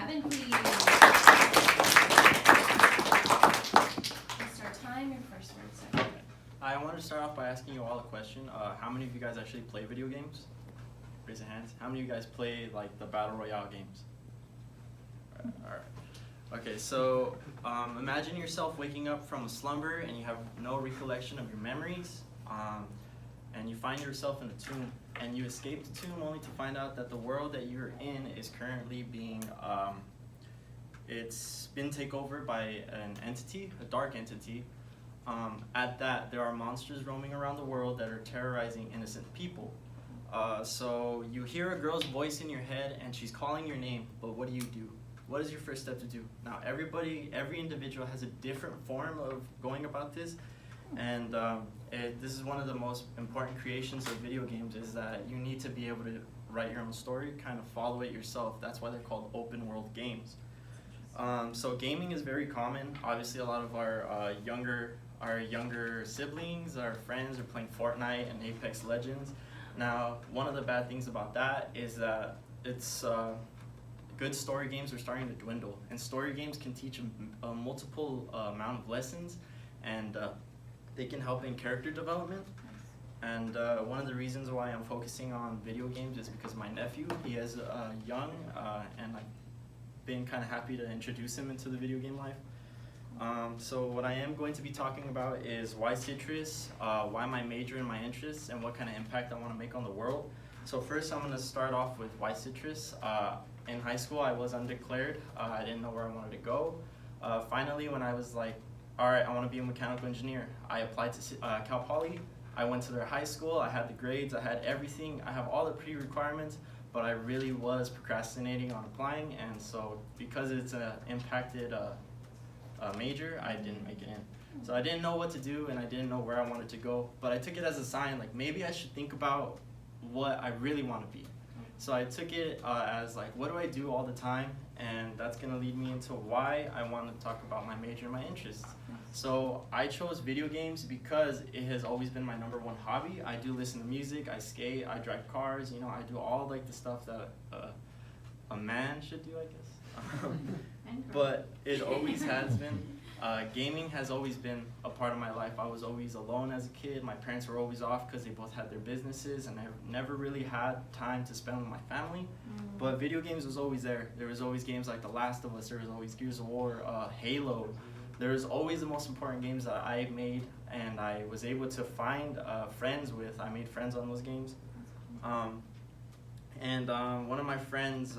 Evan, please. Start time, your first word, sir. I wanted to start off by asking you all a question. How many of you guys actually play video games? Raise your hands. How many of you guys play like the Battle Royale games? Alright. Okay, so imagine yourself waking up from a slumber and you have no recollection of your memories, and you find yourself in a tomb, and you escape the tomb only to find out that the world that you're in is currently being, it's been taken over by an entity, a dark entity. At that, there are monsters roaming around the world that are terrorizing innocent people. So you hear a girl's voice in your head and she's calling your name, but what do? What is your first step to do? Now every individual has a different form of going about this, and this is one of the most important creations of video games, is that you need to be able to write your own story, kind of follow it yourself. That's why they're called open world games. So gaming is very common. Obviously a lot of our younger siblings, our friends are playing Fortnite and Apex Legends. Now, one of the bad things about that is that it's good story games are starting to dwindle, and story games can teach a multiple amount of lessons, and they can help in character development. And one of the reasons why I'm focusing on video games is because my nephew, he is young, and I've been kind of happy to introduce him into the video game life. So what I am going to be talking about is why citrus, why my major and my interests, and what kind of impact I want to make on the world. So first I'm going to start off with why citrus. In high school I was undeclared. I didn't know where I wanted to go. Finally, when I was like, alright, I want to be a mechanical engineer, I applied to Cal Poly. I went to their high school, I had the grades, I had everything, I have all the pre-requirements, but I really was procrastinating on applying, and so because it's an impacted major, I didn't make it in. So I didn't know what to do, and I didn't know where I wanted to go, but I took it as a sign, like maybe I should think about what I really want to be. So I took it as like, what do I do all the time? And that's going to lead me into why I want to talk about my major and my interests. So I chose video games because it has always been my #1 hobby. I do listen to music, I skate, I drive cars, you know, I do all like the stuff that a man should do, I guess. But it always has been. Gaming has always been a part of my life. I was always alone as a kid. My parents were always off because they both had their businesses, and I never really had time to spend with my family. But video games was always there. There was always games like The Last of Us. There was always Gears of War, Halo. There was always the most important games that I made, and I was able to find friends with. I made friends on those games. One of my friends,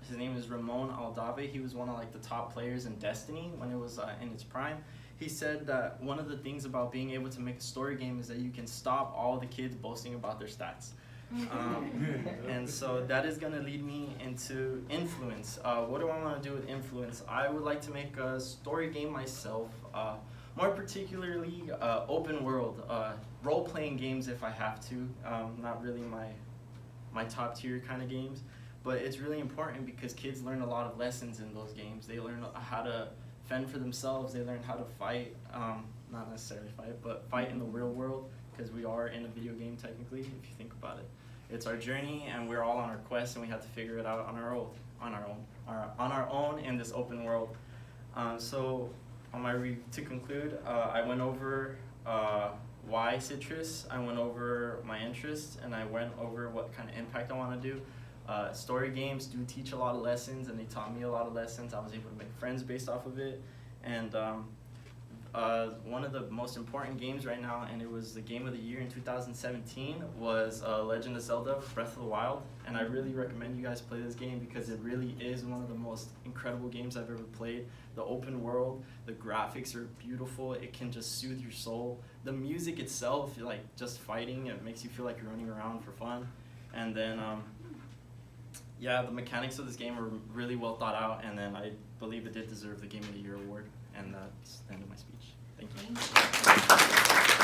his name is Ramon Aldave. He was one of like the top players in Destiny when it was in its prime. He said that one of the things about being able to make a story game is that you can stop all the kids boasting about their stats. And so that is going to lead me into influence. What do I want to do with influence? I would like to make a story game myself, more particularly open world, role-playing games if I have to, not really my top tier kind of games. But it's really important because kids learn a lot of lessons in those games. They learn how to fend for themselves. They learn how to fight, not necessarily fight, but fight in the real world, because we are in a video game technically, if you think about it. It's our journey, and we're all on our quest, and we have to figure it out on our own in this open world. So to conclude, I went over why citrus, I went over my interests, and I went over what kind of impact I want to do. Story games do teach a lot of lessons, and they taught me a lot of lessons. I was able to make friends based off of it. And one of the most important games right now, and it was the game of the year in 2017, was Legend of Zelda Breath of the Wild. And I really recommend you guys play this game because it really is one of the most incredible games I've ever played. The open world, the graphics are beautiful. It can just soothe your soul. The music itself, like just fighting, it makes you feel like you're running around for fun. And then yeah, the mechanics of this game are really well thought out, and then I believe it did deserve the Game of the Year award, and that's the end of my speech. Thank you.